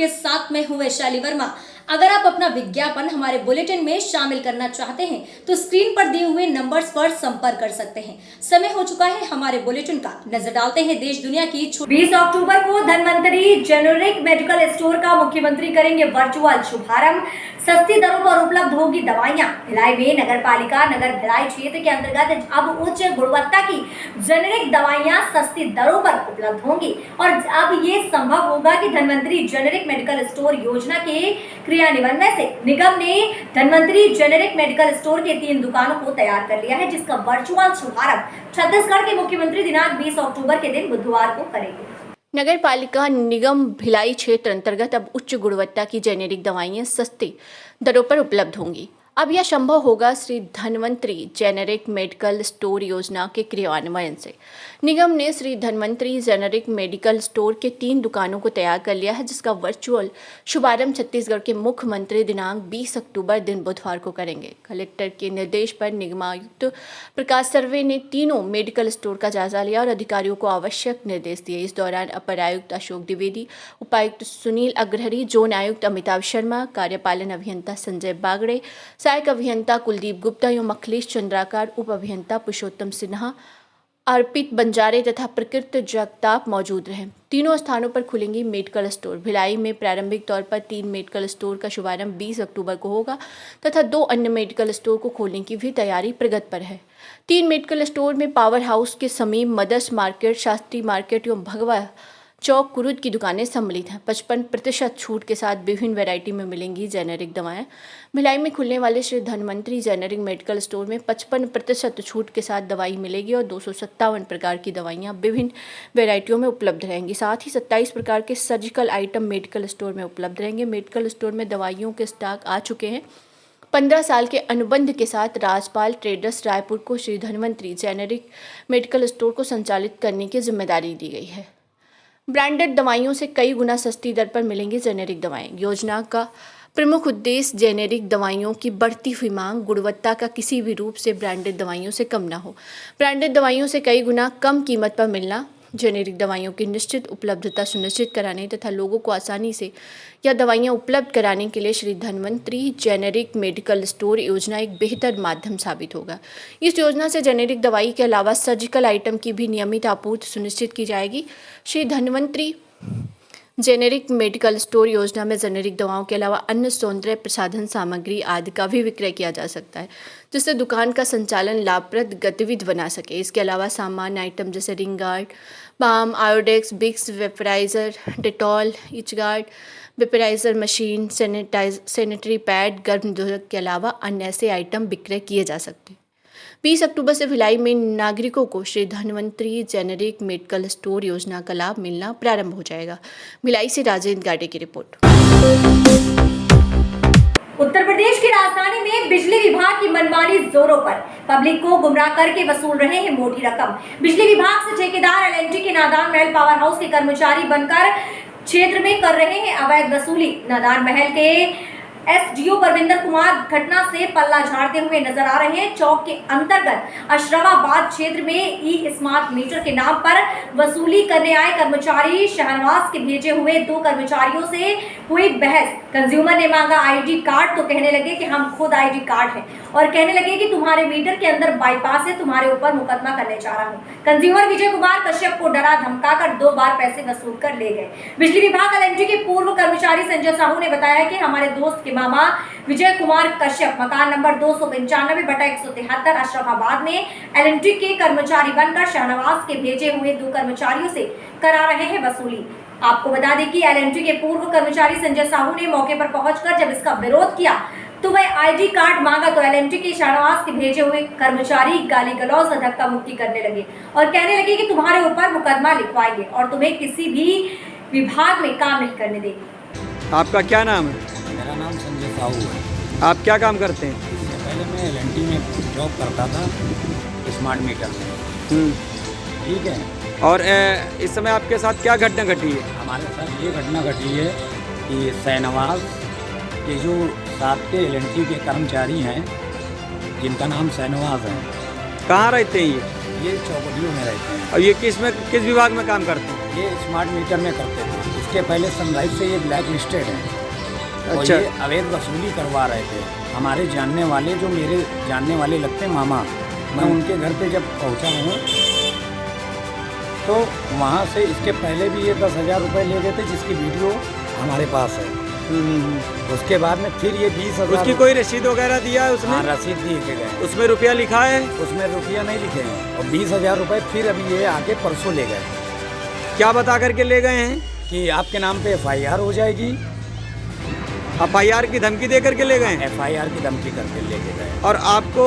आपके साथ में हूँ वैशाली वर्मा। अगर आप अपना विज्ञापन हमारे बुलेटिन में शामिल करना चाहते हैं तो स्क्रीन पर दिए हुए नंबर्स पर संपर्क कर सकते हैं। समय हो चुका है हमारे बुलेटिन का। नजर डालते हैं देश दुनिया की 20 अक्टूबर को धन्वंतरी जेनेरिक मेडिकल स्टोर का मुख्यमंत्री करेंगे वर्चुअल शुभारंभ। सस्ती दरों पर उपलब्ध होगी दवाइयां। भिलाई में नगर पालिका नगर भिलाई क्षेत्र के अंतर्गत अब उच्च गुणवत्ता की जेनेरिक दवाइयां सस्ती दरों पर उपलब्ध होंगी और अब ये संभव होगा कि धन्वंतरी जेनेरिक मेडिकल स्टोर योजना के क्रियान्वयन में से निगम ने धन्वंतरी जेनेरिक मेडिकल स्टोर के 3 दुकानों को तैयार कर लिया है, जिसका वर्चुअल शुभारंभ छत्तीसगढ़ के मुख्यमंत्री दिनांक 20 अक्टूबर के दिन बुधवार को करेंगे। नगर पालिका निगम भिलाई क्षेत्र अंतर्गत अब उच्च गुणवत्ता की जेनेरिक दवाइयां सस्ती दरों पर उपलब्ध होंगी। अब यह संभव होगा Shri Dhanvantari generic medical store योजना के क्रियान्वयन से। निगम ने Shri Dhanvantari generic medical store के 3 दुकानों को तैयार कर लिया है, जिसका वर्चुअल शुभारंभ छत्तीसगढ़ के मुख्यमंत्री दिनांक 20 अक्टूबर दिन बुधवार को करेंगे। कलेक्टर के निर्देश पर निगमायुक्त प्रकाश सर्वे ने तीनों मेडिकल स्टोर का जायजा लिया और अधिकारियों को आवश्यक निर्देश दिए। इस दौरान अपर आयुक्त अशोक द्विवेदी, उपायुक्त सुनील अग्रहरी, जोन आयुक्त अमिताभ शर्मा, कार्यपालन अभियंता संजय बागड़े, सहायक अभियंता कुलदीप गुप्ता एवं अखिलेश चंद्राकर, उप अभियंता पुरुषोत्तम सिन्हा, अर्पित बंजारे तथा प्रकृत जगताप मौजूद रहे। तीनों स्थानों पर खुलेंगी मेडिकल स्टोर। भिलाई में प्रारंभिक तौर पर 3 मेडिकल स्टोर का शुभारंभ 20 अक्टूबर को होगा तथा 2 अन्य मेडिकल स्टोर को खोलने की भी तैयारी प्रगति पर है। 3 मेडिकल स्टोर में पावर हाउस के समीप मदर्स मार्केट, शास्त्री मार्केट एवं भगवा चौक कुरुद की दुकानें सम्मिलित हैं। 55% छूट के साथ विभिन्न वैरायटी में मिलेंगी जेनेरिक दवाएं। भिलाई में खुलने वाले Shri Dhanvantari generic medical store में 55% छूट के साथ दवाई मिलेगी और 257 प्रकार की दवाइयां विभिन्न वैरायटियों में उपलब्ध रहेंगी। साथ ही 27 प्रकार के सर्जिकल आइटम मेडिकल स्टोर में उपलब्ध रहेंगे। मेडिकल स्टोर में दवाइयों के स्टॉक आ चुके हैं। 15 साल के अनुबंध के साथ राजपाल ट्रेडर्स रायपुर को Shri Dhanvantari generic medical store को संचालित करने की जिम्मेदारी दी गई है। ब्रांडेड दवाइयों से कई गुना सस्ती दर पर मिलेंगी जेनेरिक दवाएं। योजना का प्रमुख उद्देश्य जेनेरिक दवाइयों की बढ़ती हुई मांग गुणवत्ता का किसी भी रूप से ब्रांडेड दवाइयों से कम ना हो। ब्रांडेड दवाइयों से कई गुना कम कीमत पर मिलना, जेनेरिक दवाइयों की निश्चित उपलब्धता सुनिश्चित कराने तथा लोगों को आसानी से यह दवाइयां उपलब्ध कराने के लिए Shri Dhanvantari generic medical store योजना एक बेहतर माध्यम साबित होगा। इस योजना से जेनेरिक दवाई के अलावा सर्जिकल आइटम की भी नियमित आपूर्ति सुनिश्चित की जाएगी। Shri Dhanvantari generic medical store योजना में जेनेरिक दवाओं के अलावा अन्य सौंदर्य प्रसाधन सामग्री आदि का भी विक्रय किया जा सकता है, जिससे दुकान का संचालन लाभप्रद गतिविधि बना सके। इसके अलावा सामान्य आइटम जैसे ring guard, balm, Iodex, Vicks, vaporiser, Dettol, itch guard, vaporiser machine, sanitary pad, गर्भनिरोधक के अलावा अन्य ऐसे आइटम विक्रय किए जा सकते हैं। 20 अक्टूबर से भिलाई में नागरिकों को Shri Dhanvantari generic medical store योजना का लाभ मिलना प्रारंभ हो जाएगा। भिलाई से राजेंद्र गाडे की रिपोर्ट। उत्तर प्रदेश की राजधानी में बिजली विभाग की मनमानी जोरों पर। पब्लिक को गुमराह करके वसूल रहे हैं मोटी रकम। बिजली विभाग से ठेकेदार एलएनटी के नादान महल पावर हाउस के कर्मचारी बनकर क्षेत्र में कर रहे हैं अवैध वसूली। नादान महल के एसडीओ परविंदर कुमार घटना से पल्ला झाड़ते हुए नजर आ रहे हैं। चौक के अंतर्गत अशरफाबाद क्षेत्र में ई स्मार्ट मीटर के नाम पर वसूली करने आए कर्मचारी शहनवाज के भेजे हुए 2 कर्मचारियों से हुई बहस। कंज्यूमर ने मांगा आईडी कार्ड तो कहने लगे कि हम खुद आईडी कार्ड है और कहने लगे कि तुम्हारे मीटर के अंदर बाईपास है, तुम्हारे ऊपर मुकदमा करने जा रहा हूँ। कंज्यूमर विजय कुमार कश्यप को डरा धमकाकर 2 बार पैसे वसूल कर ले गए। बिजली विभाग एलएनटी के पूर्व कर्मचारी संजय साहू ने बताया कि हमारे दोस्त के मामा विजय कुमार कश्यप मकान नंबर 295/173 अशरफाबाद में एलएनटी के कर्मचारी बनकर शहनवाज के भेजे हुए 2 कर्मचारियों से करा रहे हैं वसूली। आपको बता दें कि एलएनटी के पूर्व कर्मचारी संजय साहू ने मौके पर पहुंचकर जब इसका विरोध किया तो वह आईडी कार्ड मांगा तो एलएनटी के शहनवाज के भेजे हुए कर्मचारी गाली गलौज और धक्का मुक्की करने लगे और कहने लगे कि तुम्हारे ऊपर मुकदमा लिखवाएंगे और तुम्हें किसी भी विभाग में काम नहीं करने देंगे। आपका क्या नाम है? मेरा नाम संजय साहू है। आप क्या काम करते हैं? इससे पहले मैं एलएनटी में जॉब करता था, स्मार्ट मीटर में। ठीक है। और इस समय आपके साथ क्या घटना घटी है? हमारे साथ ये घटना घटी है कि शहनवाज के जो साथ के एलएनटी के कर्मचारी हैं, जिनका नाम शहनवाज है, कहाँ रहते हैं ये चौपटियों में रहते हैं। और ये किस विभाग में काम करते हैं? ये स्मार्ट मीटर में करते थे। इसके पहले सनराइज से ये ब्लैक लिस्टेड है। और अच्छा। ये अवैध वसूली करवा रहे थे। हमारे जानने वाले, जो मेरे जानने वाले लगते मामा, मैं उनके घर पे जब पहुंचा हूँ तो वहाँ से इसके पहले भी ये 10,000 रुपये ले गए थे, जिसकी वीडियो हमारे पास है। उसके बाद में फिर ये 20,000। उसकी कोई रसीद वगैरह दिया है उसने? हाँ, रसीद दिए के गए। उसमें रुपया लिखा है? उसमें रुपया नहीं लिखे हैं। और 20,000 रुपये फिर अभी ये आके परसों ले गए। क्या बता करके ले गए हैं? कि आपके नाम पे FIR हो जाएगी। FIR की धमकी दे करके ले गए? FIR की धमकी करके लेके गए। और आपको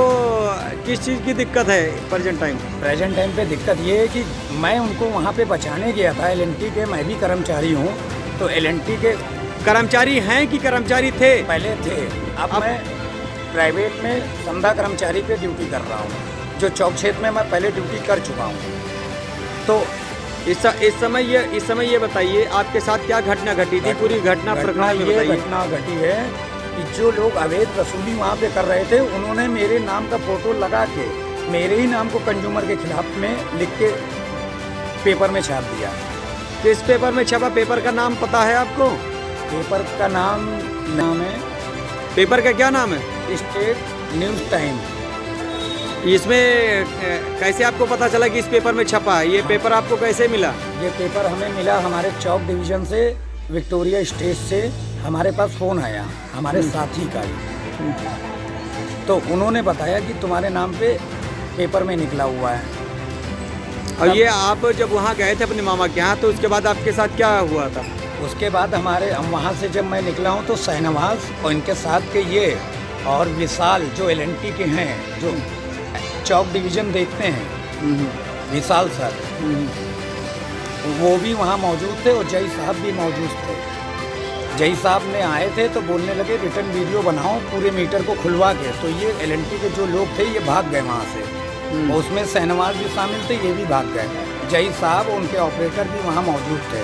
किस चीज़ की दिक्कत है प्रेजेंट टाइम? प्रेजेंट टाइम पे दिक्कत ये है कि मैं उनको वहाँ पे बचाने गया था। LNT के मैं भी कर्मचारी हूँ, तो LNT के कर्मचारी हैं कि कर्मचारी थे? पहले थे। अब मैं प्राइवेट में संधा कर्मचारी पे ड्यूटी कर रहा हूँ, जो चौक क्षेत्र में मैं पहले ड्यूटी कर चुका हूँ। तो इस समय ये बताइए आपके साथ क्या घटना घटी थी? पूरी घटना प्रकरण में बताइए। घटना घटी है कि जो लोग अवैध वसूली वहाँ पे कर रहे थे, उन्होंने मेरे नाम का फोटो लगा के मेरे ही नाम को कंज्यूमर के खिलाफ में लिख के पेपर में छाप दिया। किस पेपर में छपा? पेपर का नाम पता है आपको? पेपर का नाम है, पेपर का क्या नाम है? State news time. इसमें कैसे आपको पता चला कि इस पेपर में छपा है? ये पेपर आपको कैसे मिला? ये पेपर हमें मिला हमारे चौक डिवीज़न से, विक्टोरिया स्टेट से। हमारे पास फ़ोन आया हमारे साथी का ही, तो उन्होंने बताया कि तुम्हारे नाम पे पेपर में निकला हुआ है। और ये आप जब वहाँ गए थे अपने मामा के यहाँ, तो उसके बाद आपके साथ क्या हुआ था? उसके बाद हम वहाँ से जब मैं निकला हूँ तो शाहनवाज और इनके साथ के ये और विशाल, जो LNT के हैं, जो चौक डिवीज़न देखते हैं, विशाल सर, वो भी वहाँ मौजूद थे। और जय साहब भी मौजूद थे। जय साहब ने आए थे तो बोलने लगे रिटर्न वीडियो बनाओ पूरे मीटर को खुलवा के। तो ये LNT के जो लोग थे ये भाग गए वहाँ से। और उसमें शाहनवाज भी शामिल थे, ये भी भाग गए। जय साहब और उनके ऑपरेटर भी वहाँ मौजूद थे।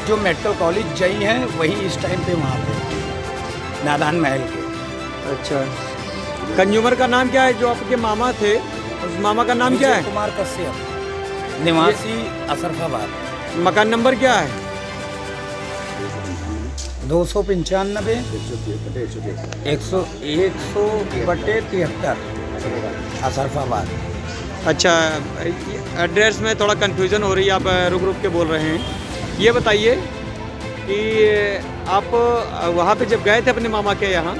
जो मेडिकल कॉलेज जय हैं वही इस टाइम पे वहाँ थे, नादान महल के। अच्छा, कंज्यूमर का नाम क्या है जो आपके मामा थे? उस मामा का नाम क्या है? कुमार कश्यप, निवासी असरफाबाद। मकान नंबर क्या है? 295 100/73 असरफाबाद। अच्छा, एड्रेस में थोड़ा कंफ्यूजन हो रही है, आप रुक के बोल रहे हैं। ये बताइए कि आप वहाँ पे जब गए थे अपने मामा के यहाँ,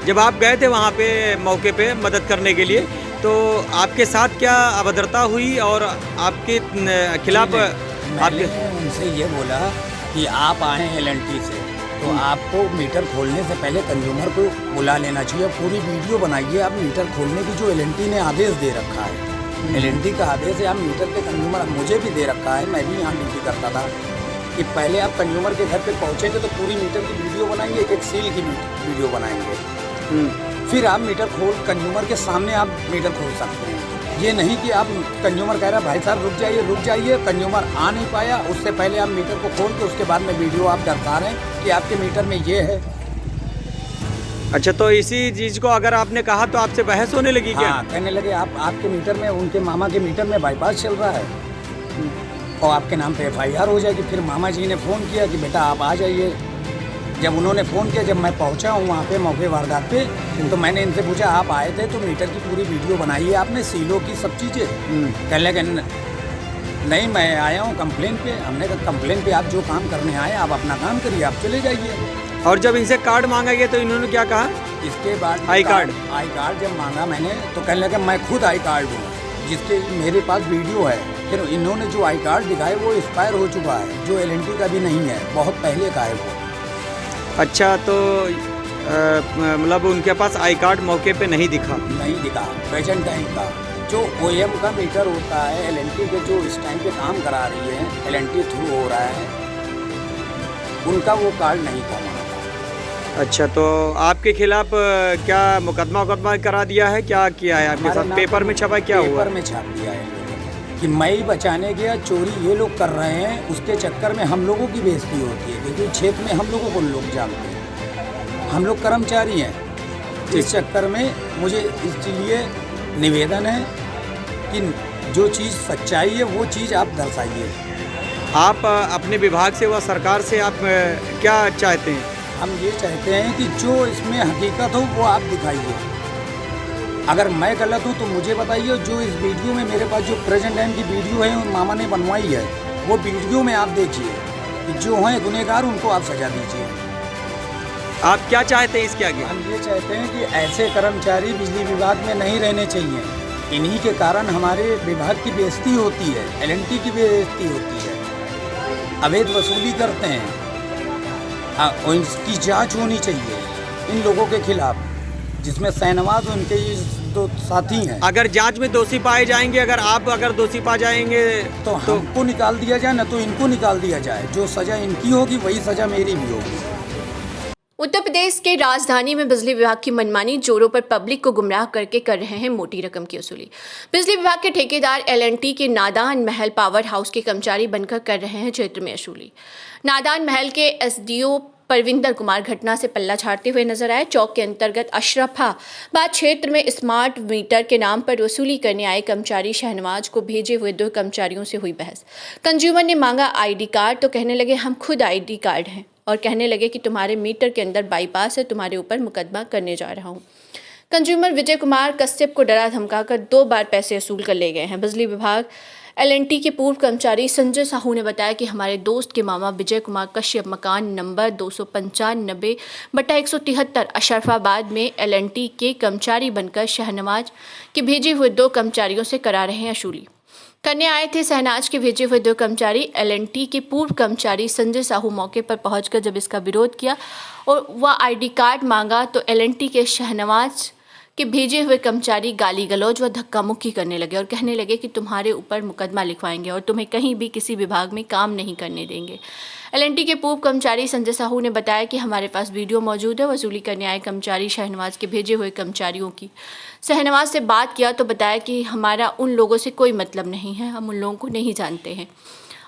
जब आप गए थे वहाँ पे मौके पे मदद करने के लिए, तो आपके साथ क्या अभद्रता हुई और आपके खिलाफ आपके उनसे ये बोला कि आप आए हैं LNT से, तो आपको मीटर खोलने से पहले कंज्यूमर को बुला लेना चाहिए। पूरी वीडियो बनाइए आप मीटर खोलने की, जो LNT ने आदेश दे रखा है। LNT का आदेश है, आप मीटर के कंज्यूमर, मुझे भी दे रखा है, मैं भी यहाँ ड्यूटी करता था, कि पहले आप कंज्यूमर के घर पे पहुँचेंगे तो पूरी मीटर की वीडियो बनाएंगे, एक सील की वीडियो बनाएंगे। फिर आप मीटर खोल, कंज्यूमर के सामने आप मीटर खोल सकते हैं। ये नहीं कि आप कंज्यूमर कह रहा है भाई साहब रुक जाइए, कंज्यूमर आ नहीं पाया, उससे पहले आप मीटर को खोल के उसके बाद में वीडियो आप दर्शा रहे हैं कि आपके मीटर में ये है। अच्छा, तो इसी चीज़ को अगर आपने कहा तो आपसे बहस होने लगी क्या? हाँ, कहने लगे आपके मीटर में, उनके मामा के मीटर में बाईपास चल रहा है और आपके नाम पे FIR हो जाएगी। फिर मामा जी ने फ़ोन किया कि बेटा आप आ जाइए। जब उन्होंने फ़ोन किया, जब मैं पहुंचा हूँ वहाँ पे मौके वारदात पे, तो मैंने इनसे पूछा आप आए थे तो मीटर की पूरी वीडियो बनाई है आपने, सीलों की सब चीज़ें? कहने लगे नहीं, मैं आया हूँ कंप्लेन पे। हमने कहा कंप्लेन पे आप जो काम करने आए आप अपना काम करिए, आप चले जाइए। और जब इनसे कार्ड मांगा गया तो इन्होंने क्या कहा? इसके बाद आई कार्ड जब मांगा मैंने, तो कहने लगा मैं खुद आई कार्ड हूँ, जिसके मेरे पास वीडियो है। फिर इन्होंने जो आई कार्ड दिखाए वो एक्सपायर हो चुका है, जो LNT का भी नहीं है, बहुत पहले का है वो। अच्छा, तो मतलब उनके पास आई कार्ड मौके पे नहीं दिखा? नहीं दिखा। प्रेजेंट टाइम का जो OEM का मीटर होता है, LNT के जो इस टाइम पे काम करा रही है, LNT थ्रू हो रहा है, उनका वो कार्ड नहीं था वहाँ का। अच्छा, तो आपके खिलाफ क्या मुकदमा करा दिया है? क्या किया है आपके साथ? पेपर में छपा? क्या हुआ? पेपर में छाप दिया है कि मैं ही बचाने गया, चोरी ये लोग कर रहे हैं, उसके चक्कर में हम लोगों की बेइज्जती होती है, क्योंकि क्षेत्र में हम लोगों को लोग जानते हैं, हम लोग कर्मचारी हैं। इस चक्कर में मुझे इसलिए निवेदन है कि जो चीज़ सच्चाई है वो चीज़ आप दर्शाइए। आप अपने विभाग से व सरकार से आप क्या चाहते हैं? हम ये चाहते हैं कि जो इसमें हकीकत हो वो आप दिखाइए। अगर मैं गलत हूँ तो मुझे बताइए। जो इस वीडियो में मेरे पास जो प्रेजेंट टाइम की वीडियो है वो मामा ने बनवाई है, वो वीडियो में आप देखिए कि जो हैं गुनहगार उनको आप सजा दीजिए। आप क्या चाहते हैं इसके आगे? हम ये चाहते हैं कि ऐसे कर्मचारी बिजली विभाग में नहीं रहने चाहिए। इन्हीं के कारण हमारे विभाग की बेइज्जती होती है, LNT की बेइज्जती होती है, अवैध वसूली करते हैं। और इसकी जांच होनी चाहिए इन लोगों के खिलाफ, जिसमें शाहनवाज उनके ये दो साथी हैं। अगर जांच में दोषी पाए जाएंगे, अगर दोषी पा जाएंगे तो हमको निकाल दिया जाए, न तो इनको निकाल दिया जाए। जो सज़ा इनकी होगी वही सज़ा मेरी भी होगी। उत्तर प्रदेश के राजधानी में बिजली विभाग की मनमानी जोरों पर पब्लिक को गुमराह करके कर रहे हैं मोटी रकम की वसूली। बिजली विभाग के ठेकेदार LNT के नादान महल पावर हाउस के कर्मचारी बनकर कर रहे हैं क्षेत्र में वसूली। नादान महल के SDO परविंदर कुमार घटना से पल्ला झाड़ते हुए नजर आए। चौक के अंतर्गत अशरफाबाद क्षेत्र में स्मार्ट मीटर के नाम पर वसूली करने आए कर्मचारी शहनवाज को भेजे हुए 2 कर्मचारियों से हुई बहस। कंज्यूमर ने मांगा ID कार्ड तो कहने लगे हम खुद ID कार्ड हैं, और कहने लगे कि तुम्हारे मीटर के अंदर बाईपास है, तुम्हारे ऊपर मुकदमा करने जा रहा हूँ। कंज्यूमर विजय कुमार कश्यप को डरा धमकाकर 2 बार पैसे वसूल कर ले गए हैं। बिजली विभाग LNT के पूर्व कर्मचारी संजय साहू ने बताया कि हमारे दोस्त के मामा विजय कुमार कश्यप मकान नंबर 295/173 अशरफाबाद में LNT के कर्मचारी बनकर शहनवाज के भेजे हुए 2 कर्मचारियों से करा रहे हैं वसूली करने आए थे। शहनाज के भेजे हुए 2 कर्मचारी LNT के पूर्व कर्मचारी संजय साहू मौके पर पहुंचकर जब इसका विरोध किया और वह ID कार्ड मांगा तो LNT के शहनवाज के भेजे हुए कर्मचारी गाली गलौज व धक्का मुक्की करने लगे और कहने लगे कि तुम्हारे ऊपर मुकदमा लिखवाएंगे और तुम्हें कहीं भी किसी विभाग में काम नहीं करने देंगे। LNT के पूर्व कर्मचारी संजय साहू ने बताया कि हमारे पास वीडियो मौजूद है। वसूली करने आए कर्मचारी शहनवाज के भेजे हुए कर्मचारियों की शहनवाज से बात किया तो बताया कि हमारा उन लोगों से कोई मतलब नहीं है, हम उन लोगों को नहीं जानते हैं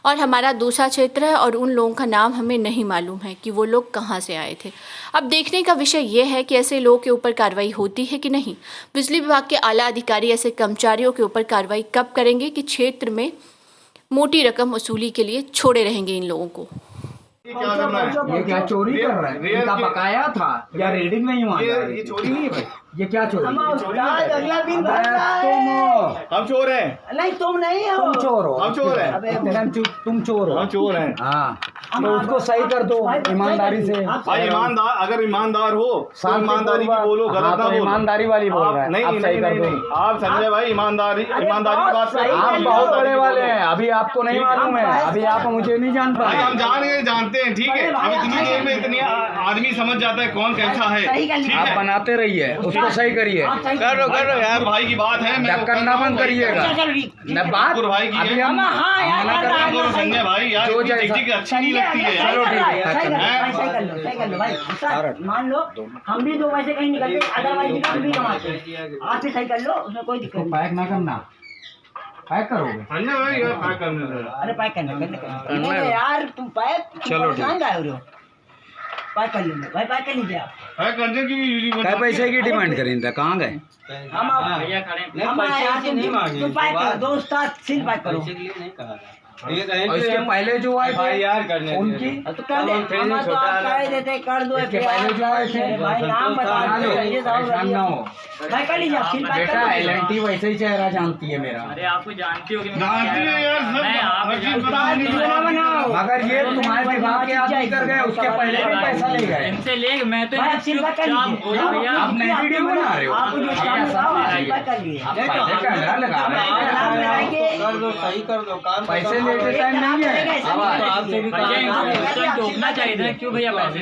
और हमारा दूसरा क्षेत्र है और उन लोगों का नाम हमें नहीं मालूम है कि वो लोग कहाँ से आए थे। अब देखने का विषय ये है कि ऐसे लोगों के ऊपर कार्रवाई होती है कि नहीं। बिजली विभाग के आला अधिकारी ऐसे कर्मचारियों के ऊपर कार्रवाई कब करेंगे कि क्षेत्र में मोटी रकम वसूली के लिए छोड़े रहेंगे इन लोगों को। ये क्या चोरी कर रहा है? इनका बकाया था या रीडिंग नहीं हुआ? ये चोरी नहीं है भाई। ये क्या चोरी? हम चोर हैं। नहीं तुम नहीं हो, तुम चोर हो। हम चोर हैं। तुम चोर हो। हम चोर हैं। हाँ, तो उसको सही कर दो ईमानदारी से। भाई ईमानदार, अगर ईमानदार हो तो ईमानदारी की बोलो, गलत ना बोलो। ईमानदारी वाली बोल रहा है। नहीं आप संजय भाई ईमानदारी की बात कर रहे हैं। आप बहुत बड़े वाले हैं, अभी आपको नहीं मालूम है, अभी आप मुझे नहीं जान पाए। हम जानते हैं, ठीक है। अब इतनी देर में इतनी आदमी समझ जाता है कौन कैसा है। आप बनाते रहिए, उसको सही करिए। करो यार, भाई की बात है, करना बंद करिएगा। बात भाई की अभी हम मना करो संजय भाई, यार अच्छी नहीं लगती है। चलो ठीक है, मान लो हम भी 2 पैसे कहीं निकलते, अदरवाइज हम भी कमाते। आप भी सही कर लो, उसमें कोई दिक्कत नहीं। पैक ना करना, पैक करोगे? संजय भाई यार पैक करने दो। अरे पैक करना यार, तुम पैक चलो ठीक है, पैक कर लीजिए भाई, पैक कर लीजिए आप। पैक करने की क्या पैसे की डिमांड करें था? कहाँ गए? हम तुम पैक करो, दोस्त सील पैक करो। और इसके पहले जो आए थे यार करने उनकी तो कर दे, हम तो आप कह देते कर दो। इसके पहले जो आए थे भाई नाम बता दो, परेशान ना हो भाई कर लीजिए आप, सील पैक बेटा। कर LNT वैसे ही चेहरा जानती है मेरा। अरे आपको जानती होगी, जानती है यार, मगर ये तुम्हारे विभाग के आदमी कर गए, उसके पहले भी पैसा ले गए। इनसे ले मैं तो भाई सील पैक कर लीजिए। आप नई वीडियो बना रहे हो, आपको जो काम लगाओ सील पैक कर लीजिए। कैमरा लगा रहे पैसे लेते टाइम नहीं है। टोकना चाहिए था, क्यों भैया पैसे आप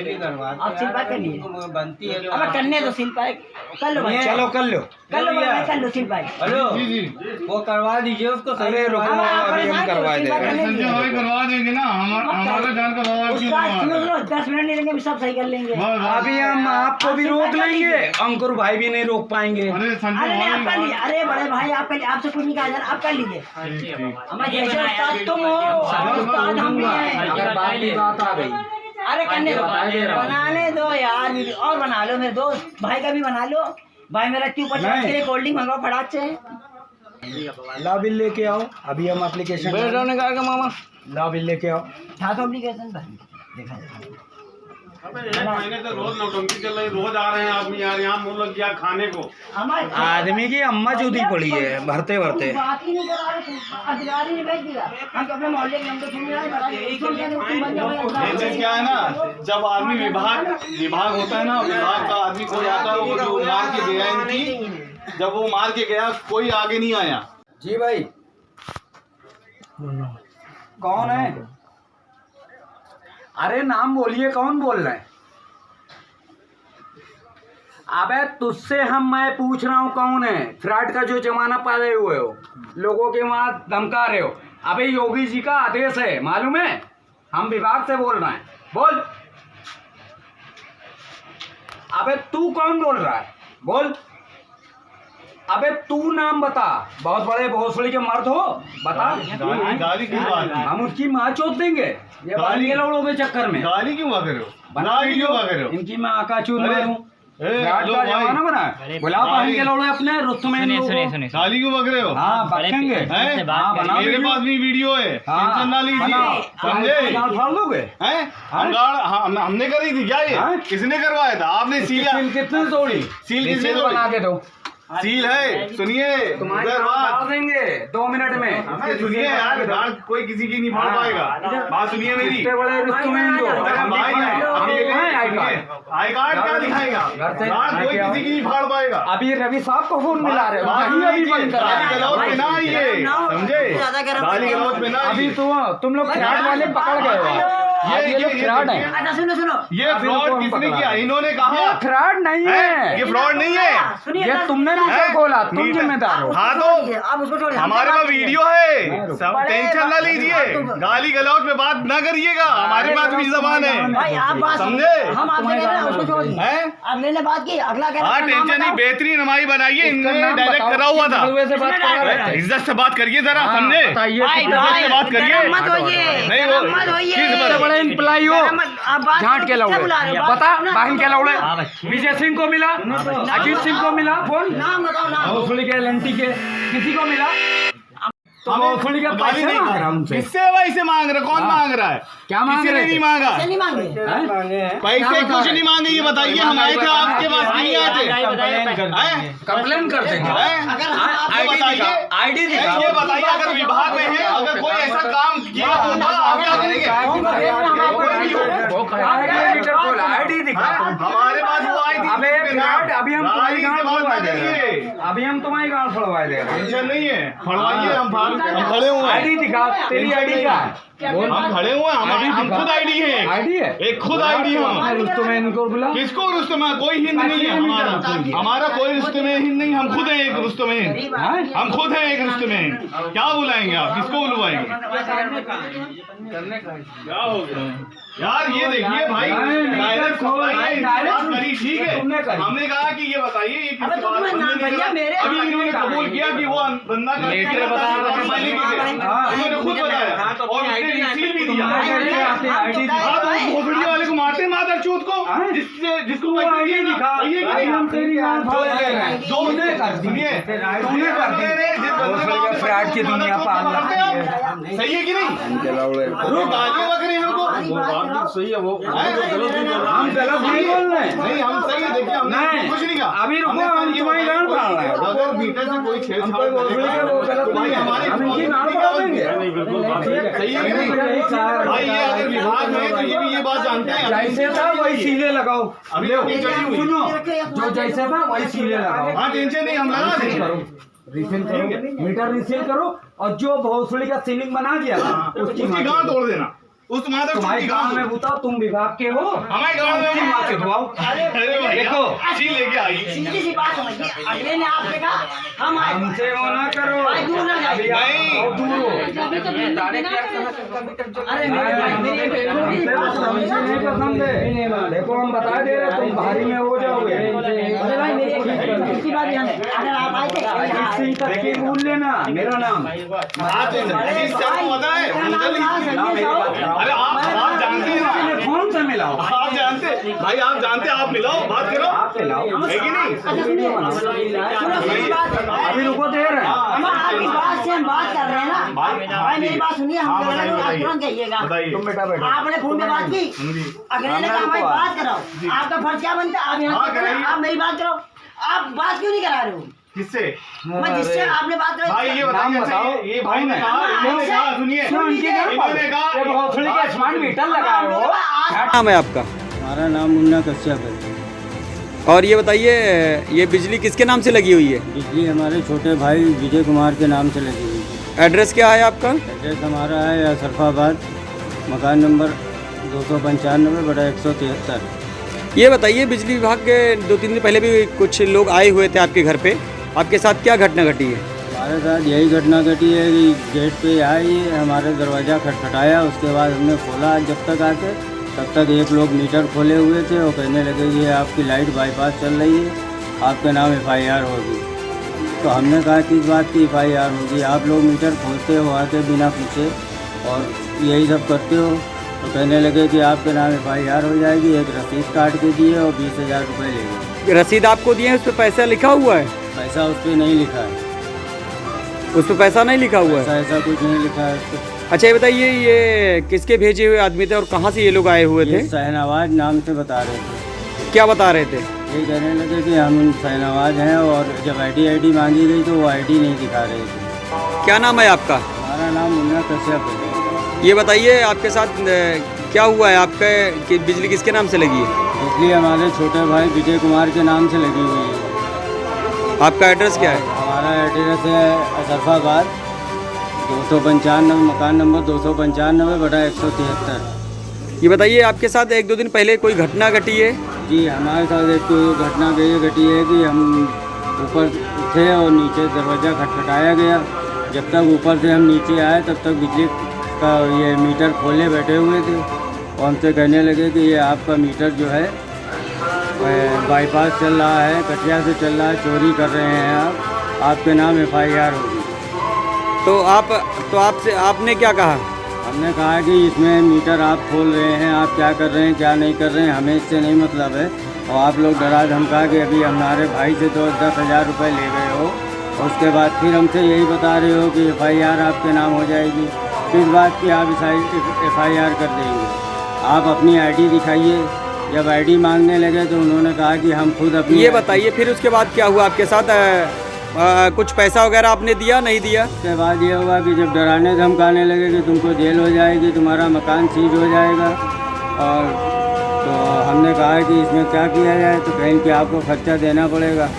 सील पैक कर लीजिए। अब करने दो सील पैक, कर लो भाई। चलो कर लो कर लो भाई, कर लो सील पैक। वो करवा दीजिए उसको। अरे रुको, अभी हम करवा देंगे। संजय भाई करवा देंगे ना, हमारा जान का बाबा क्यों उसका 10 मिनट नहीं लेंगे, सब सही कर लेंगे। अभी हम आपको भी रोक लेंगे, अंकुर भाई भी नहीं रोक पाएंगे। अरे अरे संजय नहीं, आप कर भाई लीजिए। अरे बड़े भाई आप कर, आपसे कुछ नहीं कहा जा रहा, आप कर लीजिए। हमारे जैसे उस्ताद तुम हो, उस्ताद हम भी हैं। अगर बात की बात आ गई, अरे करने दो, बनाने दो यार, और बना लो मेरे दोस्त भाई का भी बना लो। भाई मेरा क्यों 50 के लिए कोल्ड ड्रिंक मंगाओ फटाक से। ला बिल लेके आओ, अभी हम एप्लीकेशन बैठ जाने का मामा। ला बिल लेके आओ। था तो एप्लीकेशन पर देखा अबे 1 महीने से रोज नौटंकी चल रही, रोज आ रहे हैं आदमी यार यहाँ मुँह लग गया खाने को। आदमी की अम्मा चूती पड़ी है भरते भरते। बात ही नहीं करा रहे, अधिकारी ने भेज दिया। हम तो अपने मोहल्ले के नंबर सुन रहे ये क्या है ना, जब आदमी विभाग होता है ना, विभाग का आदमी कोई आता है, वो जो मार के गया इनकी, जब वो मार के गया कोई आगे नहीं आया। जी भाई कौन है? अरे नाम बोलिए, कौन बोल रहे हैं? अबे तुझसे मैं पूछ रहा हूँ कौन है? फ्रॉड का जो जमाना पाले हुए हो, लोगों के वहां धमका रहे हो। अबे योगी जी का आदेश है, मालूम है? हम विभाग से बोल रहे हैं। बोल। अबे तू कौन बोल रहा है? बोल। अबे तू नाम बता, बहुत बड़े भोसड़ी के मर्द हो, बता। गाली क्यों बात है? हम उसकी माँ चोट देंगे ये बाली लौड़ों के चक्कर में। गाली क्यों कर रहे हो? बना वीडियो वीडियो कर रहे हो? इनकी मैं आका चूत अरे, मारूं। ए, फ्रॉड लो का भाई। जमाना बना है। बुलाओ बहन के लौड़े अपने रुस्तमें सुनिए लोगों सुनिए को। सुनिए गाली क्यों बक रहे हो? हाँ बखेंगे। हैं? हाँ बना मेरे वीडियो। पास भी वीडियो है, हाँ, टेंशन ना लीजिए, बनाओ। समझे? गाल फाड़ लोगे? हैं? हमने करी थी क्या ये? हाँ? किसने करवाया था? आपने सील सील कितने तोड़ी? सील किसने सील तोड़ी? बना के दो। सील है, सुनिए तुम्हारे उधर गाल बात फाड़ देंगे 2 मिनट में। अरे सुनिए यार, गाल कोई किसी की नहीं फाड़ पाएगा। बात सुनिए मेरी। इतने बड़े रुस्तमें इनको। अरे भाई, हम ये दिखाएं आई सुनिए, कार्ड। आई कार्ड क्या दिखाएगा? घर से गाल कोई लेके आओ। किसी की नहीं फाड़ पाएगा। अभी रवि साहब को फोन मिला रहे हो, बात वही अभी बंद करा गाली है। गलौज पे ना आइए, समझे? गाली गलौज पे ना अभी आइए। तुम लोग फ्रॉड वाले पकड़ गए हो। ये लोग फ्रॉड है। अच्छा सुनो सुनो, ये अभी फ्रॉड रुको, हम किसने पकड़ा किया? है। इन्होंने कहा ये फ्रॉड नहीं है, ये फ्रॉड नहीं है। सुनिए ये तुमने मीटर है? खोला, तुम मीटर- जिम्मेदार हो। हाँ तो आप उसको छोड़िए, हमारे पास वीडियो है, सब बड़े टेंशन ना लीजिए। गाली गलौज पे बात ना करिएगा, हमारे पास भी जबान भाई है, आप बात समझे? हम आपसे कह रहे हैं उसको छोड़ दीजिए। हैं? अगले ने बात की, अगला कह रहा हाँ है, नाम टेंशन नहीं, बताओ। बेहतरीन हमारी बनाइए, इसका इन्होंने नाम डायरेक्ट बताओ, करा हुआ था। किस से बात करा रहे थे? इज्जत से बात करिए जरा, हाँ, समझे? बताइए भाई कितना भाई से बात करिए। गरम मत होइए, नहीं, वो गरम मत होइए। किस इतने बड़े एम्प्लॉई हो, गरम मत- आप बात झांट करो, के किससे लौड़े। बुला रहे हो? बात बता, करो ना। बहन के लौड़े। विजय सिंह को मिला, अजीत सिंह को मिला फोन, नाम बताओ नाम। भोसड़ी के एलएनटी के किसी को मिला? तो भोसड़ी के गाली पैसे नहीं मांग रहा हूं उनसे। किससे वैसे मांग रहा? कौन हाँ। मांग रहा है? क्या मांग किसी रहे ने थे? नहीं मांगा। पैसे नहीं मांगे। पैसे कुछ नहीं मांगे, ये बताइए। हम आए थे आपके पास, नहीं आए थे? हैं? कंप्लेन कर देंगे। हैं? अगर हम आप- ये बताइए, आईडी दिखाओ। ये बताइए, अगर विभाग में है, अगर कोई ऐसा काम किया होगा, आप क्या करेंगे? मीटर खोला, आईडी दिखा। हमारे पास वो आई थी। अबे फ्रॉड, अभी हम तुम्हारी गांड गाली से फड़वा बात दे रहे करिए। हैं। अभी हम तुम्हारी गांड फड़वा दे रहे हैं। टेंशन नहीं है, फड़वाइए, हम खड़े हुए आईडी हैं। दिखा, तेरी आईडी क्या है? बोल। हम खड़े हुए हैं, हम खुद आईडी है, आईडी है? एक खुद आईडी हम। रुस्तम इनको बुला। किसको रुस्तम है? कोई हिंद नहीं है हमारा, हमारा कोई रुस्तम हिंद नहीं, हम खुद हैं एक रुस्तम हिंद, हैं? हम खुद हैं एक रुस्तम हिंद। क्या बुलाएंगे आप? किसको बुलवाएंगे? क्या हो गया यार? ये देखिए भाई, डायरेक्ट बात करी, ठीक है। हमने कहा कि ये बताइए, ये किस अबे बात तुमने नाम बंदे ने भैया करा? मेरे अभी इन्होंने कबूल किया कि वो बंदा का लेटर बता रहा था, इन्होंने खुद बताया और उसने रिसीव भी दिया। कैसे आते आईडी हाँ तो दिखा। वो वीडियो वाले को मारते हैं, मादर चूत को, हाँ? जिसको वो पैसे आईडी दिए ना, दिखा। सही है कि भाई नहीं? हम तेरी गांड फाड़ दे रहे हैं। जो तूने कर दी। सुनिए, तूने कर दी। फ्रॉड की दुनिया पाल रही है। सही है कि नहीं? रुक आगे बक रहे हैं हमको। सही है वो हम गलत नहीं बोल रहे हैं। नहीं, हम सही है, देखिए हमने नहीं, कुछ नहीं कहा। अभी रुको, हम तुम्हारी गांड फाड़ रहे हैं। अगर मीटर से कोई छेड़छाड़ हम कोई बोल रहे हैं वो गलत नहीं है, हम इनकी गांड फाड़ देंगे। सही है कि नहीं? भाई ये अगर विभाग में है तो ये बात जानते हैं। जैसे था वही सीले लगाओ। अभी ले अपनी चली हुई। सुनो, जो जैसे था वही सीले लगाओ। हाँ टेंशन नहीं, हम लगा रिसील देंगे। करो, रिसील करो, मीटर रिसील करो, और जो भोसड़ी का सीलिंग बना दिया उसकी उसकी माँ गांड तोड़ देना, उस मादर तुम्हारे की गांव गांड। में बताओ, तुम विभाग के हो, हमारे गांव में उसकी माँ के धुआओ। अरे भैया, देखो। सी लेके आई। सीधी सी बात समझिए, अगले ने आपसे कहा हम आए। हमसे वो ना करो। भाई दूर ना जाइए। अभी आप नहीं। बहुत दूर हो। अरे मेरे भाई, मेरी एक छोटी सी बात समझिए। नहीं पसंद है। देखो हम बता दे रहे, तुम भारी में हो जाओगे। अरे भाई मेरी एक दूसरी बात ध्यान है, अगर आप आए थे अजीत सिंह तक की भूल लेना, मेरा नाम। हाँ तो अजीत से आपको पता है, अरे आप जानते हैं ना, फोन से मिलाओ। आप जानते भाई, आप जानते, आप मिलाओ, बात करो, आप मिलाओ, है कि नहीं? अच्छा सुनिए, सुनो बात। अभी रुको, दे रहे हैं। हम आपकी बात से हम बात कर रहे हैं ना। भाई मेरी मेरी बात सुनिए, हम हाँ, कह रहे हैं, बताइए, आप तुरंत कहिएगा। बताइए। तुम बेटा बैठो। आपने फोन में बात की, जी। अगले ने कहा भाई बात कराओ, आपका फर्ज क्या बनता है? आप यहाँ हाँ, से करो, कराइए। आप मेरी बात करो, आप बात क्यों नहीं करा रहे हो? किससे? मैं जिससे आपने बात कराई, भाई ये बताइए, नाम अच्छा, बताओ। ये भाई ने कहा, इन्होंने कहा, सुनिए, क्यों इनके घर इन्होंने पर कहा, ये भोसड़ी के स्मार्ट मीटर लगाए हो? क्या नाम है आपका? हमारा नाम मुन्ना कश्यप है। और ये बताइए, ये बिजली किसके नाम से लगी हुई है? बिजली हमारे छोटे भाई विजय कुमार के नाम से लगी हुई है। एड्रेस क्या है आपका? एड्रेस हमारा है अशरफाबाद, मकान नंबर 295/173। ये बताइए, बिजली विभाग के 2-3 दिन पहले भी कुछ लोग आए हुए थे आपके घर पे, आपके साथ क्या घटना घटी है? हमारे साथ यही घटना घटी है कि गेट पे आए, हमारे दरवाज़ा खटखटाया, उसके बाद हमने खोला। जब तक आके तब तक एक लोग मीटर खोले हुए थे और कहने लगे ये आपकी लाइट बाईपास चल रही है, आपके नाम FIR होगी। तो हमने कहा किस बात की FIR होगी? आप लोग मीटर खोलते हो आके बिना पूछे और यही सब करते हो। तो कहने लगे कि आपके नाम FIR हो जाएगी, एक रसीद काट के दिए और 20,000 रुपये ले गए। रसीद आपको दिए हैं, उस पर पैसा लिखा हुआ है? पैसा उस पर नहीं लिखा है, उस पर पैसा नहीं लिखा हुआ पैसा है? ऐसा कुछ नहीं लिखा है उस पर। अच्छा ये बताइए, ये किसके भेजे हुए आदमी थे और कहाँ से ये लोग आए हुए ये थे? शहनवाज नाम से बता रहे थे। क्या बता रहे थे? ये कहने लगे कि हम शहनवाज हैं, और जब ID मांगी गई तो वो ID नहीं दिखा रहे थे। क्या नाम है आपका? हमारा नाम मुन्ना कश्यप है। ये बताइए, आपके साथ क्या हुआ है? आपका कि बिजली किसके नाम से लगी है? इसलिए हमारे छोटे भाई विजय कुमार के नाम से लगी हुई है। आपका एड्रेस क्या है? हमारा एड्रेस है अशरफाबाद 295, मकान नंबर 295/173। ये बताइए, आपके साथ 1-2 दिन पहले कोई घटना घटी है? जी, हमारे साथ एक तो घटना ये घटी है कि हम ऊपर थे और नीचे दरवाज़ा खटखटाया गया। जब तक ऊपर से हम नीचे आए तब तक बिजली का ये मीटर खोले बैठे हुए थे और हमसे कहने लगे कि ये आपका मीटर जो है बाईपास चल रहा है, कटिया से चल रहा है, चोरी कर रहे हैं आप, आपके नाम FIR होगी। तो आपसे आपने क्या कहा? हमने कहा कि इसमें मीटर आप खोल रहे हैं, आप क्या कर रहे हैं क्या नहीं कर रहे हैं, हमें इससे नहीं मतलब है। और आप लोग डरा धमका के अभी हमारे भाई से तो 10,000 रुपये ले गए हो, और उसके बाद फिर हमसे यही बता रहे हो कि FIR आपके नाम हो जाएगी। किस बात की आप FIR कर देंगे? आप अपनी ID दिखाइए। जब ID मांगने लगे तो उन्होंने कहा कि हम खुद अपनी ये बताइए, फिर उसके बाद क्या हुआ आपके साथ? कुछ पैसा वगैरह आपने दिया, नहीं दिया? उसके बाद ये हुआ कि जब डराने धमकाने लगे कि तुमको जेल हो जाएगी, तुम्हारा मकान सीज हो जाएगा, और तो हमने कहा कि इसमें क्या किया जाए, तो कहीं कि आपको खर्चा देना पड़ेगा।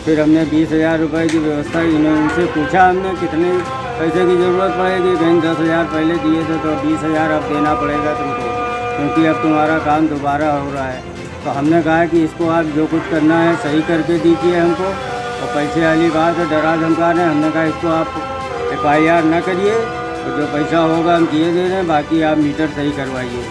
फिर हमने 20,000 रुपये की व्यवस्था उनसे पूछा, हमने कितने पैसे की ज़रूरत पड़ेगी। कहीं 10,000 पहले दिए थे तो 20,000 अब देना पड़ेगा तुमको, क्योंकि अब तुम्हारा काम दोबारा हो रहा है। तो हमने कहा कि इसको आप जो कुछ करना है सही करके दीजिए हमको, और पैसे वाली बात है, डरा धमका रहे हैं। हमने कहा इसको आप FIR ना करिए, तो जो पैसा होगा हम दिए दे रहे हैं, बाकी आप मीटर सही करवाइए।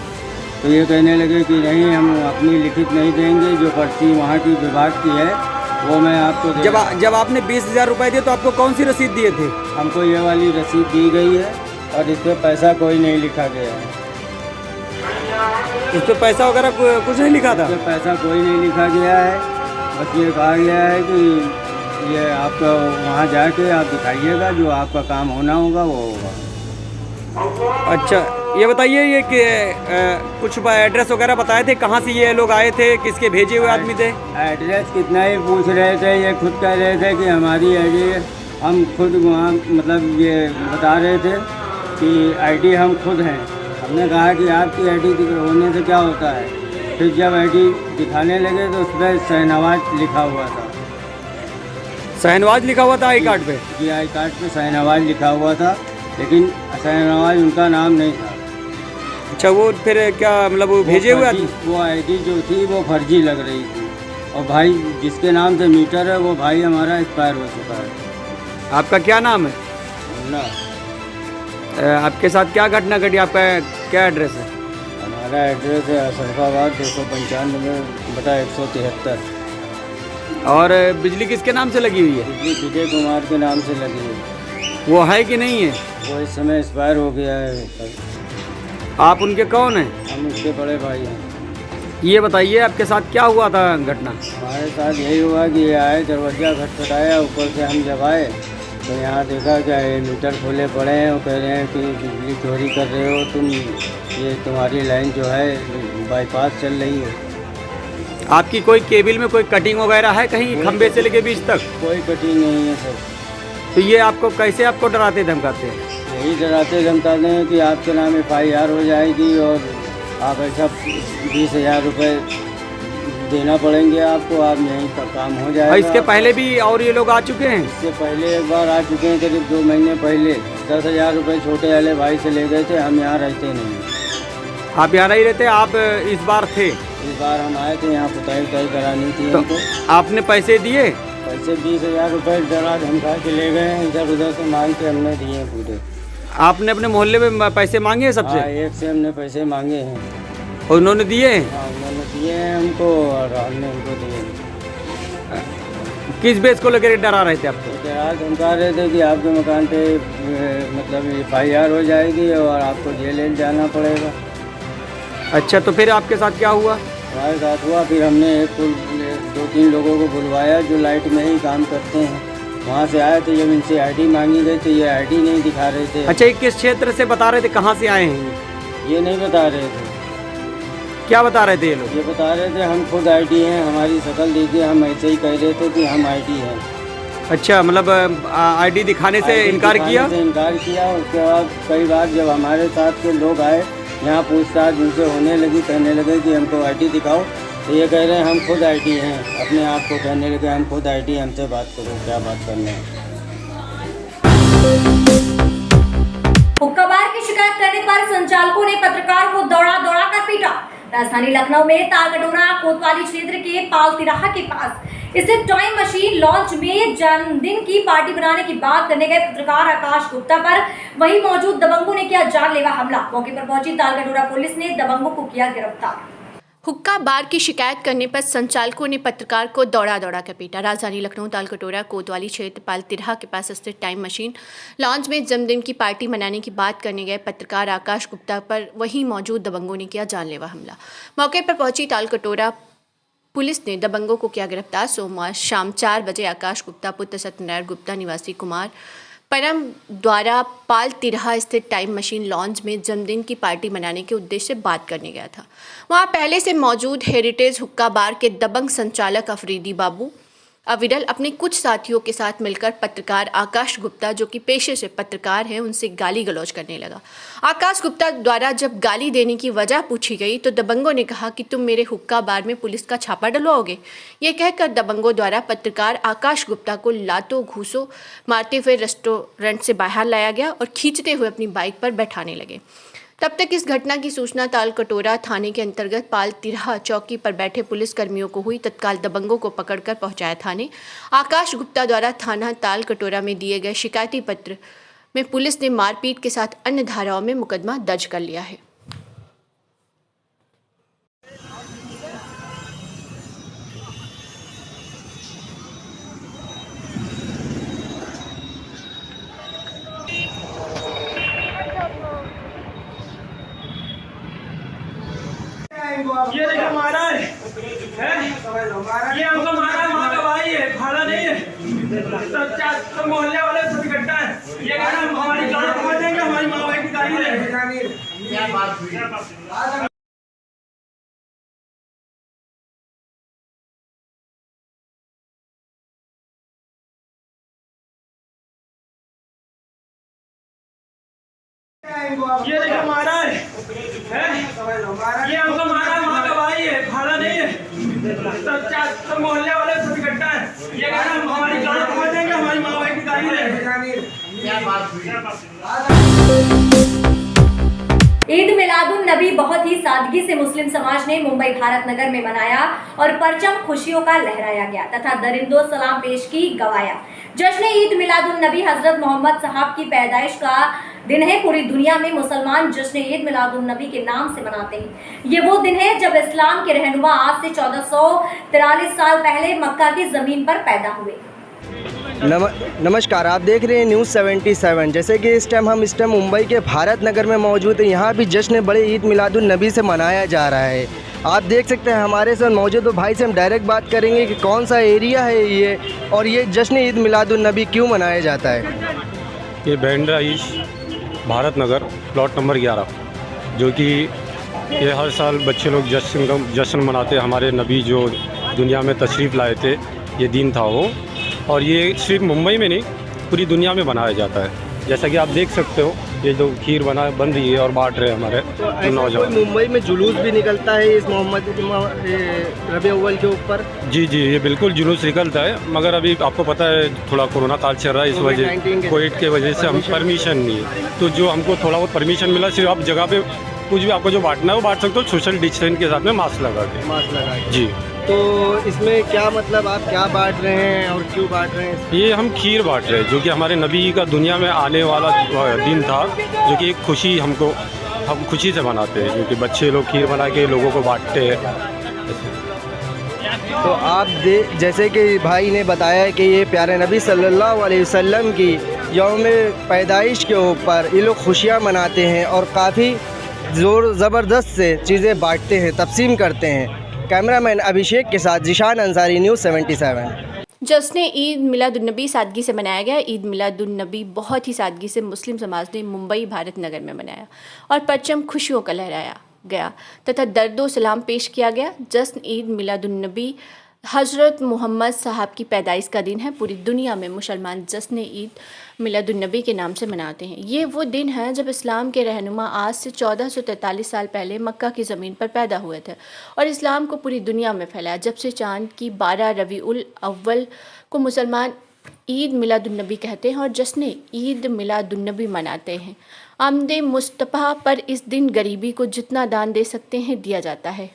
तो ये कहने लगे कि नहीं, हम अपनी लिखित नहीं देंगे, जो पर्ची वहाँ की विभाग की है वो मैं आपको दे। जब आपने 20,000 रुपये दिए तो आपको कौन सी रसीद दिए थे? हमको ये वाली रसीद दी गई है और इस पर पैसा कोई नहीं लिखा गया है। इस पर पैसा वगैरह कुछ नहीं लिखा था? इस पर पैसा कोई नहीं लिखा गया है, बस ये कहा गया है कि ये आपका वहाँ जाके आप दिखाइएगा, जो आपका काम होना होगा वो होगा। अच्छा ये बताइए, ये कि कुछ एड्रेस वगैरह बताए थे, कहाँ से ये लोग आए थे, किसके भेजे हुए आदमी थे? एड्रेस कितना ही पूछ रहे थे, ये खुद कह रहे थे कि हमारी ID, हम खुद वहाँ मतलब ये बता रहे थे कि ID हम खुद हैं। हमने कहा कि आपकी ID होने से क्या होता है? फिर जब ID दिखाने लगे तो उस पर शहनवाज लिखा हुआ था। शहनवाज लिखा हुआ था आई कार्ड पे? जी, आई कार्ड पे शहनवाज लिखा हुआ था, लेकिन शहनवाज उनका नाम नहीं था। अच्छा, वो फिर क्या मतलब वो भेजे हुए आदमी? वो ID जो थी वो फर्जी लग रही थी, और भाई जिसके नाम से मीटर है वो भाई हमारा एक्सपायर हो चुका है। आपका क्या नाम है? ना, आपके साथ क्या घटना घटी? आपका क्या एड्रेस है? हमारा एड्रेस है अशरफाबाद 295/173। और बिजली किसके नाम से लगी हुई है? बिजली विजय कुमार के नाम से लगी है। वो है कि नहीं है? वो इस समय एक्सपायर हो गया है। आप उनके कौन हैं? हम उसके बड़े भाई हैं। ये बताइए, आपके साथ क्या हुआ था घटना? हमारे साथ यही हुआ कि ये आए, दरवाज़ा खटखटाया, ऊपर से हम जब आए तो यहाँ देखा क्या ये मीटर खोले पड़े हैं और कह रहे हैं कि बिजली चोरी कर रहे हो तुम, ये तुम्हारी लाइन जो है बाईपास चल रही है। आपकी कोई केबल में कोई कटिंग वगैरह है कहीं खंबे से लेके बीच तक? कोई कटिंग नहीं है सर। तो ये आपको कैसे आपको डराते धमकाते हैं? यही डराते धमकाते हैं कि आपके नाम FIR हो जाएगी और आप ऐसा 20,000 रुपये देना पड़ेंगे आपको, आप यहीं का काम हो जाएगा। इसके पहले भी और ये लोग आ चुके हैं? इससे पहले एक बार आ चुके हैं, करीब 2 महीने पहले 10,000 रुपये छोटे वाले भाई से ले गए थे। हम यहाँ रहते नहीं। आप यहाँ नहीं रहते? आप इस बार थे? इस बार हम आए थे, यहाँ पुताई करानी थी तो हमको। आपने पैसे दिए? पैसे 20,000 रुपये डरा धमका के ले गए हैं, इधर उधर से मांग के हमने दिए पूरे। आपने अपने मोहल्ले में पैसे मांगे हैं सबसे? हाँ, एक से हमने पैसे मांगे हैं और उन्होंने दिए? हाँ, उन्होंने दिए हैं हमको और हमने उनको दिए। किस बेस को लेकर डरा रहे थे आपको? डरा धमका रहे थे कि आपके मकान पे मतलब FIR हो जाएगी और आपको जेल जाना पड़ेगा। अच्छा, तो फिर आपके साथ क्या हुआ? हमारे साथ हुआ, फिर हमने 2-3 लोगों को बुलवाया जो लाइट में ही काम करते हैं। वहाँ से आए थे, जब इनसे ID मांगी गई तो ये ID नहीं दिखा रहे थे। अच्छा, ये किस क्षेत्र से बता रहे थे, कहाँ से आए हैं? ये नहीं बता रहे थे। क्या बता रहे थे ये लोग? ये बता रहे थे हम खुद ID हैं, हमारी शक्ल देखिए, हम ऐसे ही कह रहे थे कि हम ID हैं। अच्छा, मतलब ID दिखाने से इनकार किया? इनकार किया। उसके बाद कई बार जब हमारे साथ के लोग आए, यहाँ पूछताछ उनसे होने लगी, कहने लगे कि हमको ID दिखाओ, तो ये कह रहे हैं हम खुद ID हैं। अपने आप को कहने लगे हम खुद ID, हमसे बात करो, क्या बात करना है। हुक्का बार की शिकायत करने पर संचालकों ने पत्रकार को दौड़ा कर पीटा। राजधानी लखनऊ में तालकटोरा कोतवाली क्षेत्र के पाल तिराहा के पास स्थित टाइम मशीन लॉन्च में जन्मदिन की पार्टी बनाने की बात करने गए पत्रकार आकाश गुप्ता पर वहीं मौजूद दबंगों ने किया जानलेवा हमला। मौके पर पहुंची तालकटोरा पुलिस ने दबंगों को किया गिरफ्तार। हुक्का बार की शिकायत करने पर संचालकों ने पत्रकार को दौड़ा कर पीटा। राजधानी लखनऊ तालकटोरा कोतवाली क्षेत्र पाल तिराहा के पास स्थित टाइम मशीन लॉन्च में जन्मदिन की पार्टी मनाने की बात करने गए पत्रकार आकाश गुप्ता पर वहीं मौजूद दबंगों ने किया जानलेवा हमला। मौके पर पहुंची तालकटोरा पुलिस ने दबंगों को किया गिरफ्तार। सोमवार शाम 4 बजे आकाश गुप्ता पुत्र सत्यनारायण गुप्ता निवासी कुमार परम द्वारा पाल तिराहा स्थित टाइम मशीन लॉन्च में जन्मदिन की पार्टी मनाने के उद्देश्य से बात करने गया था। वहां पहले से मौजूद हेरिटेज हुक्का बार के दबंग संचालक अफरीदी बाबू अविरल अपने कुछ साथियों के साथ मिलकर पत्रकार आकाश गुप्ता, जो कि पेशे से पत्रकार हैं, उनसे गाली गलौज करने लगा। आकाश गुप्ता द्वारा जब गाली देने की वजह पूछी गई तो दबंगों ने कहा कि तुम मेरे हुक्का बार में पुलिस का छापा डलवाओगे। ये कहकर दबंगों द्वारा पत्रकार आकाश गुप्ता को लातों घूसों मारते हुए रेस्टोरेंट से बाहर लाया गया और खींचते हुए अपनी बाइक पर बैठाने लगे। तब तक इस घटना की सूचना तालकटोरा थाने के अंतर्गत पाल तिराहा चौकी पर बैठे पुलिस कर्मियों को हुई। तत्काल दबंगों को पकड़कर पहुंचाया थाने। आकाश गुप्ता द्वारा थाना तालकटोरा में दिए गए शिकायती पत्र में पुलिस ने मारपीट के साथ अन्य धाराओं में मुकदमा दर्ज कर लिया है। ये देखो महाराज, ये हमको महाराज वहाँ का भाई है, भाड़ा नहीं है। सब मोहल्ले वाले सब इकट्ठा है। ये कह रहे हैं हमारी गाड़ी पहुँच देंगे, हमारी माँ भाई की गाड़ी है। क्या बात हुई? ये देखो महाराज, ये हमको महाराज वहाँ का भाई है, भाड़ा नहीं है। सब मोहल्ले वाले सब इकट्ठा है। ये कह रहे हैं हमारी गाड़ी पहुँच देंगे, हमारी माँ भाई की गाड़ी है। क्या बात हुई? ईद मिलादुन नबी बहुत ही सादगी से मुस्लिम समाज ने मुंबई भारत नगर में मनाया और परचम खुशियों का लहराया गया तथा दरिंदों सलाम पेश की गवाया। जश्न ईद मिलादुन नबी हजरत मोहम्मद साहब की पैदाइश का दिन है। पूरी दुनिया में मुसलमान जश्न ईद मिलादुन नबी के नाम से मनाते हैं। ये वो दिन है जब इस्लाम के रहनुमा आज से 1443 साल पहले मक्का की जमीन पर पैदा हुए। नमस्कार, आप देख रहे हैं न्यूज़ 77। जैसे कि इस टाइम मुंबई के भारत नगर में मौजूद हैं। यहाँ भी जश्न बड़े ईद मिलादुन नबी से मनाया जा रहा है आप देख सकते हैं हमारे साथ मौजूद तो भाई से हम डायरेक्ट बात करेंगे कि कौन सा एरिया है ये और ये जश्न ईद मिलादुन नबी क्यों मनाया जाता है। ये Bandra east Bharat Nagar plot number 11, जो कि ये हर साल बच्चे लोग जश्न मनाते हैं। हमारे नबी जो दुनिया में तशरीफ़ लाए थे, ये दिन था वो, और ये सिर्फ मुंबई में नहीं पूरी दुनिया में बनाया जाता है। जैसा कि आप देख सकते हो ये जो खीर बन रही है और बांट रहे हैं हमारे तो नौजवान। मुंबई में जुलूस भी निकलता है इस मोहम्मद रबी अव्वल के ऊपर। जी ये बिल्कुल जुलूस निकलता है, मगर अभी आपको पता है थोड़ा कोरोना काल चल रहा है, इस वजह कोविड के वजह से हम परमिशन नहीं है। तो जो हमको थोड़ा बहुत परमिशन मिला, सिर्फ आप जगह पे कुछ भी आपको जो बांटना है वो बांट सकते हो, सोशल डिस्टेंस के साथ में मास्क लगा के। जी तो इसमें क्या मतलब आप क्या बांट रहे हैं और क्यों बांट रहे हैं? ये हम खीर बांट रहे हैं, जो कि हमारे नबी का दुनिया में आने वाला दिन था, जो कि एक खुशी हम खुशी से मनाते हैं, क्योंकि बच्चे लोग खीर बना के लोगों को बांटते हैं। तो आप जैसे कि भाई ने बताया कि ये प्यारे नबी सल्लल्लाहु अलैहि वसल्लम की यौम पैदाइश के ऊपर ये लोग खुशियाँ मनाते हैं और काफ़ी ज़ोर ज़बरदस्त से चीज़ें बांटते हैं, तक़सीम करते हैं। कैमरामैन अभिषेक के साथ जिशान अंसारी, न्यूज़ 77। जश्न ईद मिलादुन्नबी सादगी से मनाया गया। ईद मिलादुन्नबी बहुत ही सादगी से मुस्लिम समाज ने मुंबई भारत नगर में मनाया और परचम खुशियों का लहराया गया तथा दर्दो सलाम पेश किया गया। जश्न ईद मिलादुन्नबी हज़रत मोहम्मद साहब की पैदाइश का दिन है। पूरी दुनिया में मुसलमान जश्न ईद मिलादुन्नबी के नाम से मनाते हैं। ये वो दिन है जब इस्लाम के रहनुमा आज से 1443 साल पहले मक्का की ज़मीन पर पैदा हुए थे और इस्लाम को पूरी दुनिया में फैलाया। जब से चाँद की 12 रबीउल अव्वल को मुसलमान ईद मिलादुन्नबी कहते हैं और जश्न ईद मिलादुन्नबी मनाते हैं। आमदे मुस्तफ़ा पर इस दिन गरीबी को जितना दान दे सकते हैं दिया जाता है।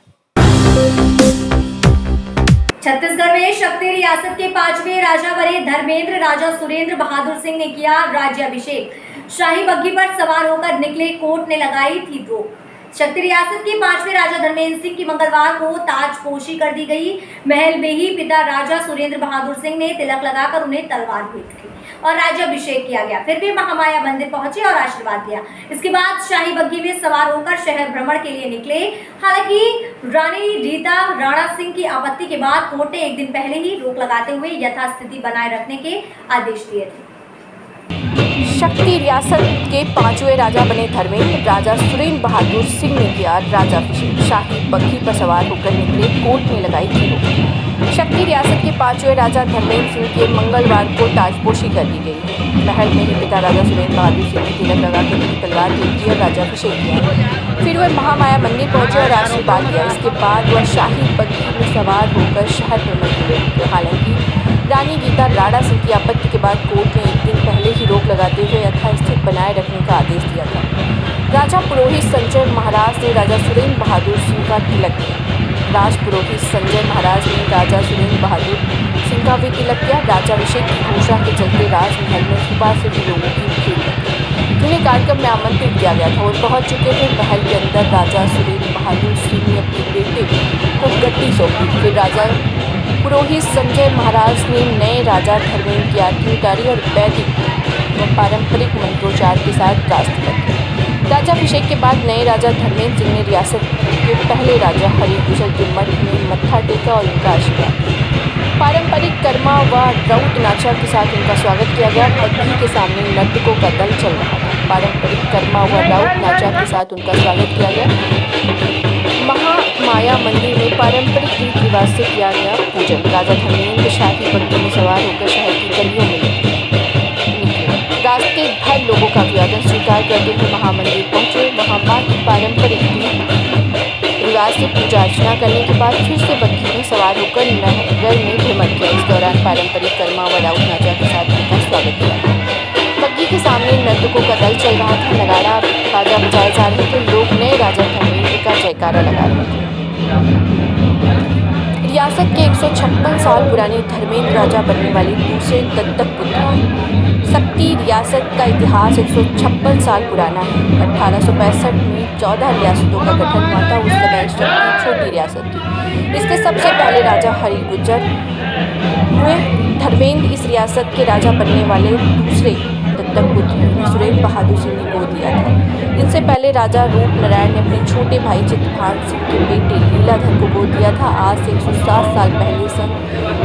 छत्तीसगढ़ में शक्ति रियासत के 5वें राजा बने धर्मेंद्र राजा सुरेंद्र बहादुर सिंह ने किया राज्याभिषेक। शाही बग्घी पर सवार होकर निकले, कोर्ट ने लगाई थी रोक। शक्ति रियासत के 5वें राजा धर्मेंद्र सिंह की मंगलवार को ताजपोशी कर दी गई। महल में ही पिता राजा सुरेंद्र बहादुर सिंह ने तिलक लगाकर उन्हें तलवार भेंट की और राज्याभिषेक किया गया। फिर भी महामाया मंदिर पहुंचे और आशीर्वाद दिया। इसके बाद शाही बग्घी में सवार होकर शहर भ्रमण के लिए निकले। हालांकि रानी रीता राणा सिंह की आपत्ति के बाद कोर्ट ने एक दिन पहले ही रोक लगाते हुए यथास्थिति बनाए रखने के आदेश दिए थे। शक्ति रियासत के 5वें राजा बने धर्मेंद्र राजा सुरेंद्र बहादुर सिंह ने किया राज्याभिषेक। शाही बग्घी पर सवार होकर निकले, कोर्ट ने लगाई थी रोक। शक्ति रियासत के 5वें राजा धर्मेंद्र सिंह के मंगलवार को ताजपोशी कर दी गई। महल में ही पिता राजा सुरेंद्र बहादुर सिंह ने तिलक लगाकर उनकी तलवार भेंट की और राज्याभिषेक किया। फिर वह महामाया मंदिर पहुंचे और आशीर्वाद दिया। इसके बाद वह शाही बग्घी में सवार होकर शहर भ्रमण के लिए निकले। हालांकि रानी गीता राणा सिंह की आपत्ति के बाद कोर्ट ने एक दिन पहले ही रोक लगाते हुए यथास्थिति बनाए रखने का आदेश दिया था। राजा पुरोहित संजय महाराज ने राजा सुरेंद्र बहादुर सिंह का तिलक किया। राज पुरोहित संजय महाराज ने राजा सुरेंद्र बहादुर सिंह का भी तिलक किया। राज्याभिषेक की घोषणा के चलते राजमहल में सुबह से ही लोगों की भीड़ लगी, जिन्हें कार्यक्रम में आमंत्रित किया गया था। वो पहुंच चुके थे। महल के अंदर राजा सुरेंद्र बहादुर सिंह ने अपने बेटे को गद्दी सौंपी। फिर राजा पुरोहित संजय महाराज ने नए राजा धर्मेंद्र की आरती उतारी और वैदिक व पारंपरिक मंत्रोच्चार के साथ राजतिलक किया। राज्याभिषेक के बाद नए राजा धर्मेंद्र सिंह ने रियासत के पहले राजा हरिगुजर के मठ में मत्था टेका और उनका आशीर्वाद। पारंपरिक कर्मा व राउत नाचा के साथ उनका स्वागत किया गया। बग्घी के सामने नर्तकों का दल चल रहा था। पारंपरिक कर्मा व राउत नाचा के साथ उनका स्वागत किया गया। महामाया मंदिर में पारंपरिक रीति रिवाज से किया गया पूजन। राजा धर्मेंद्र शाही बग्घी में सवार होकर शहर की गलियों में निकले। रास्ते भर लोगों का अभिवादन स्वीकार करते हुए महामंदिर पहुंचे। वहां मां की पारंपरिक रिवाज से पूजा अर्चना करने के बाद फिर से बग्घी में सवार होकर नगर में भ्रमण किया। इस दौरान पारंपरिक कर्मा व राउत नाचा के साथ उनका स्वागत किया। बग्घी के सामने नर्तकों का दल चल रहा था। नगाड़ा बाजा बजाए जा रहे थे। लोग नए राजा धर्मेंद्र का जयकारा लगा रहे थे। रियासत के 156 साल पुराने धर्मेंद्र राजा बनने वाले दूसरे दत्तक पुत्र। शक्ति रियासत का इतिहास 156 साल पुराना है। 1865 में 14 रियासतों का गठन हुआ था। उस समय शक्ति छोटी रियासत थी। इसके सबसे पहले राजा हरिगुजर हुए। धर्मेंद्र इस रियासत के राजा बनने वाले दूसरे दत्तक पुत्र सुरेंद्र बहादुर सिंह ने गोद लिया था। इनसे पहले राजा रूप नारायण ने अपने छोटे भाई चित्रभान सिंह के बेटे लीलाधर को गोद लिया था। आज से 107 साल पहले सन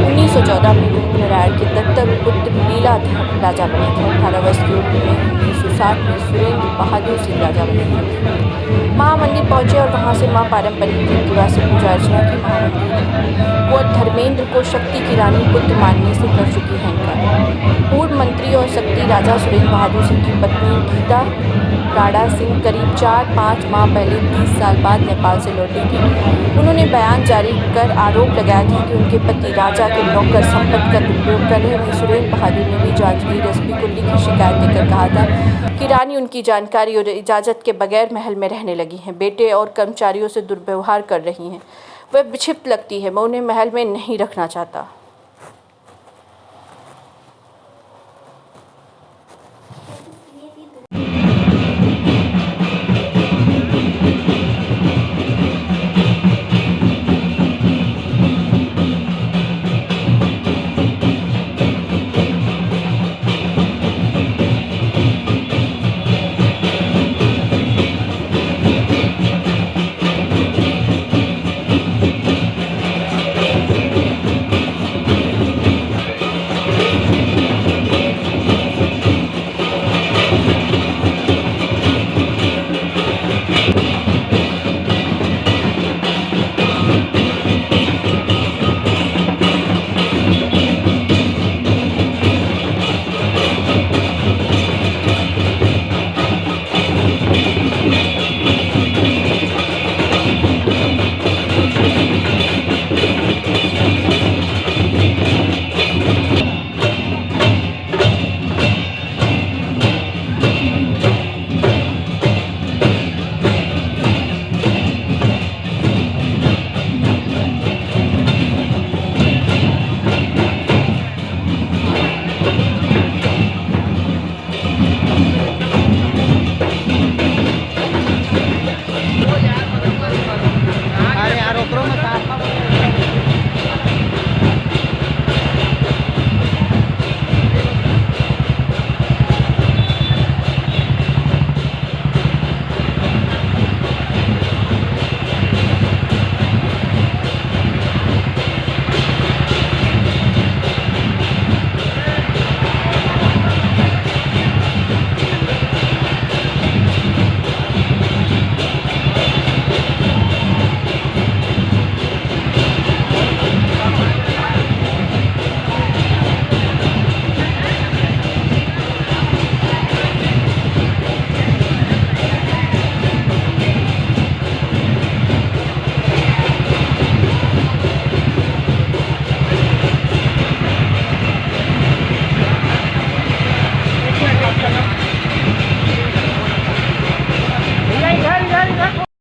1914 में रूप नारायण के दत्तक पुत्र लीलाधर राजा बने थे। 18 वर्ष की उम्र में 1960 में सुरेंद्र बहादुर सिंह राजा बने थे। महामंदिर पहुंचे और वहां से मां पारंपरिक रीति रिवाज से पूजा अर्चना की। महामंदिर वो धर्मेंद्र को शक्ति की रानी पुत्र मानने से कर चुकी है इनकार। पूर्व मंत्री और शक्ति राजा सुरेंद्र बहादुर सिंह की पत्नी गीता राणा सिंह करीब 4-5 माह पहले 30 साल बाद नेपाल से लौटी थी। उन्होंने बयान जारी कर आरोप लगाया था कि उनके पति राजा के नौकर संपत्ति का दुरुपयोग कर रहे हैं। सुरेंद्र बहादुर ने भी जांजगीर एसपी को लिखी शिकायत देकर कहा था कि रानी उनकी जानकारी और इजाज़त के बगैर महल में रहने लगी हैं, बेटे और कर्मचारियों से दुर्व्यवहार कर रही हैं। वह विक्षिप्त लगती है, मैं उन्हें महल में नहीं रखना चाहता।